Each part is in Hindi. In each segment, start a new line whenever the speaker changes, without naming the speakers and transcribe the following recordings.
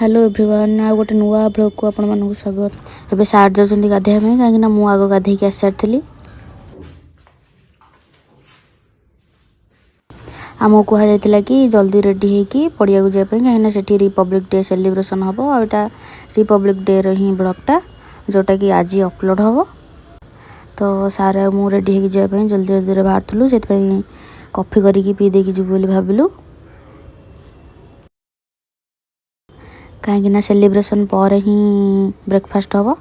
हेलो एवरीवन आ गोटे नुआ ब्लॉग को आपण मानक स्वागत। एबे सार जाउछन्ती गाधेया में काहे ना मु आगो गाधे के आसार थली। आमो कुहा जायतिला कि जल्दी रेडी हे कि पड़िया को जाय पे काहे ना सेठी रिपब्लिक डे सेलिब्रेशन हबो। आ एटा रिपब्लिक डे रो ही ब्लॉग टा जोटा कि आज अपलोड हबो। तो सारे मु रेडी हे कि जाय पे जल्दी जल्दी रे बाहर थलु सेत पे कॉफी करी कि पी दे कि जिबो बोली भाबिलु। कहीं सेलिब्रेशन पर ही ब्रेकफास्ट हम।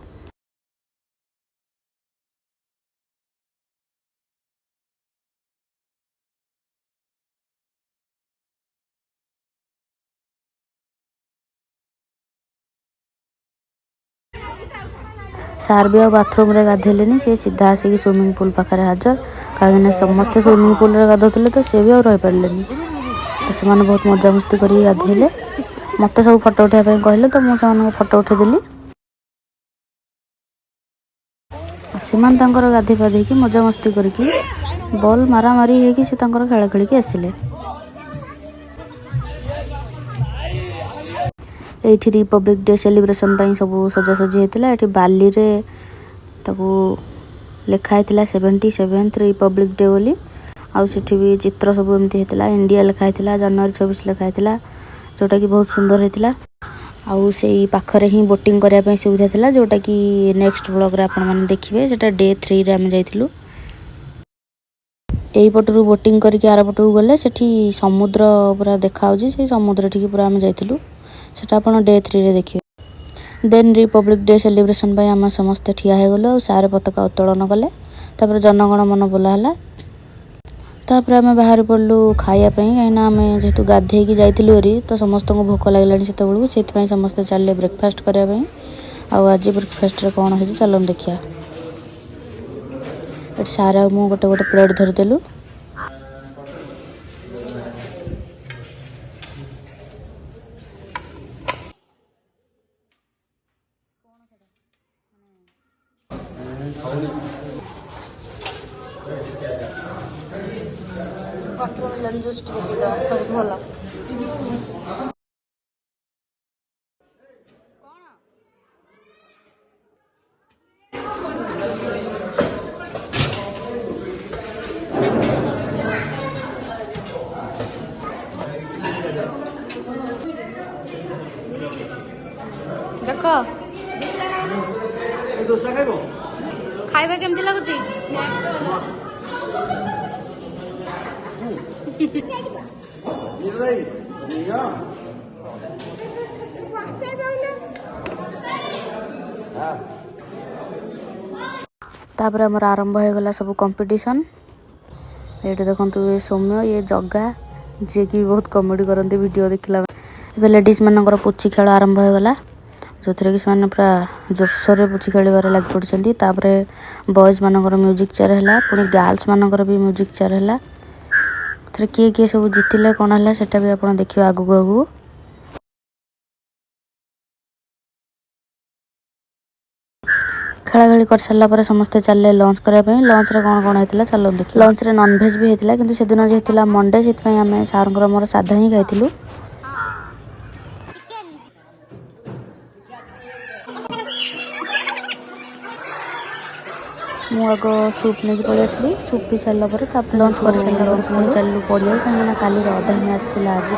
सार भी बाथरूम रे गाधेले सी सीधा आसिक स्विमिंग पूल पाखे हाजर। कहीं समस्ते स्विमिंग पूल रे गाधुले तो सी भी रही पारे तो से बहुत मजामस्ती कर गाधेले। मत सब फटो उठाइबा कहले तो मुझे फटो उठेदेली। सीमान गाधे पाधे की मजामस्ती करके बॉल मारा मारी होगी से खेला खेल आसिले। एठी रिपब्लिक डे सेलिब्रेशन पाई सब सजासजी होता। ये बाली रे ताकू लिखाई 77th रिपब्लिक डे बोली। आउ सेठी भी चित्र सब एमती होता। इंडिया लिखाई जनवरी 26 लिखाई जोटा कि बहुत सुंदर होता। आउ से पाखरे ही बोटिंग करने सुविधा था जोटा कि नेक्स्ट ब्लॉग रे आपण माने देखिबे। जेटा डे 3 रे हम जाइथिलु। एई पटरु बोटिंग करके आर पटु गले सेठी समुद्र पूरा देखा होजी। से समुद्र ठीक पूरा हम जाइथिलु। सेटा आपण डे 3 रे देखिबे। देन रिपब्लिक डे सेलिब्रेशन पाई हम समस्त ठिया हे गलो। सारे पताका उत्तोलन कले। तापर जनगण मन बोला हला। तापर आम बाहर पड़लु खाया कहीं आम जेहेतु गाधे की जाइलु हरी तो समस्त को भोक लगलानी से बेलू समस्ते चलले ब्रेकफास्ट करने। आज ब्रेकफास्ट रे कौन है चलो देखिया। सारा मु गोटे गोटे प्लेट धरदेलु। देख खाइबा केमती लगुची तापर आमर आरंभ हो गला सब कंपटीशन। ये देखो ये सौम्य ये जग्गा जी की बहुत कॉमेडी करते वीडियो देखला। लेडीज मानकर पुची खेल आरंभ हो गला जो थी कि पूरा जोरसोर पुची खेल लग पड़ते। बॉयज मानकर म्यूजिक चेयर है पुणी गर्ल्स मानकर भी म्यूजिक चेयर है। थे किए किए सब जीतिले कौन है सेटा भी आप देखिए आगू आगू। खेला खेली कर सारा पर समस्ते चलले लंच करने। लंच रे कौन कौन होता चलो देखिए। लंच रे नॉनवेज भी होता कि सेदिन जेहला मंडे से आम सार मोर साधा ही खाइलु। मुझ सूप नहीं पलि आसली। सूप पी सारा लंच कर सारा पुणी चलू पड़िया कहीं काली अधा मैच थी आज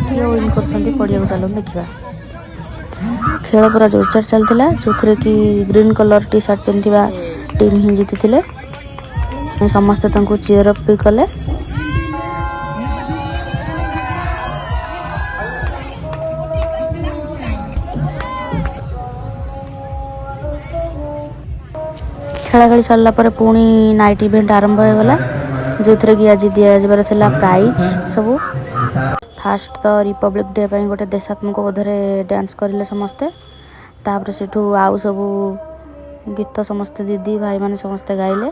की विन कर पड़िया चलो देखा। खेल पूरा जोरदार चलता जो थी कि ग्रीन कलर टी शर्ट पिंधा टीम ही जीति समस्ते चीयर अप भी कले। खेला खेली सरला पुणी नाइट इवेंट आरंभ हो गला जो थी कि आज दि जा प्राइज सब। फास्ट तो रिपब्लिक डे पर गोटे देशात्मक बोधरे डांस करें समस्ते। तापर सेठू आउ सब गीत समस्ते दीदी भाई माने समस्ते गाइले।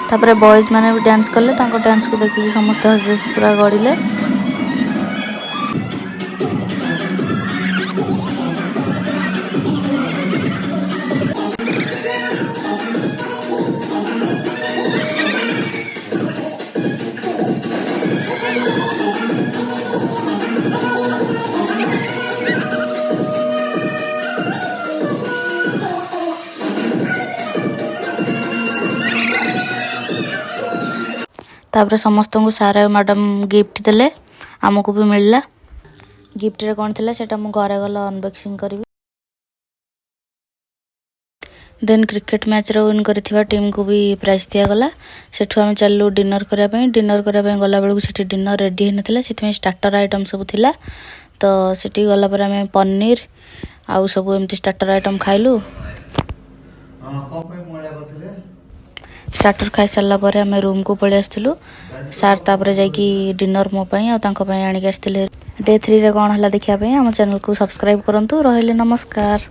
तापर बॉयज माने भी डांस कले। डांस को देखिए समस्ते हस पूरा गड़िले। तापर समस्त को सार मैडम गिफ्ट देले आमको भी मिलला गिफ्ट रे कौन थिला सेटा मु घरे गला अनबॉक्सिंग करी देन क्रिकेट मैच रो विन करथिबा टीम को भी प्राइज दिया गला सेठु हम चललु डिनर करबा गला बेलू सेठी डिनर रेडी हेनथिला सेठी स्टार्टर आइटम सब थिला तो सेठी गला पर हम पनीर आउ सब एमती स्टार्टर आइटम खाइलु स्टार्टर खाई सारा पर आम रूम को पलि आसलु सार तापर जाकि डिनर मो पई आ तांको पई आनिक आस्थिले डे 3 रे कोन हला देखिया पई हम चैनल को सब्सक्राइब करंतु रहले नमस्कार।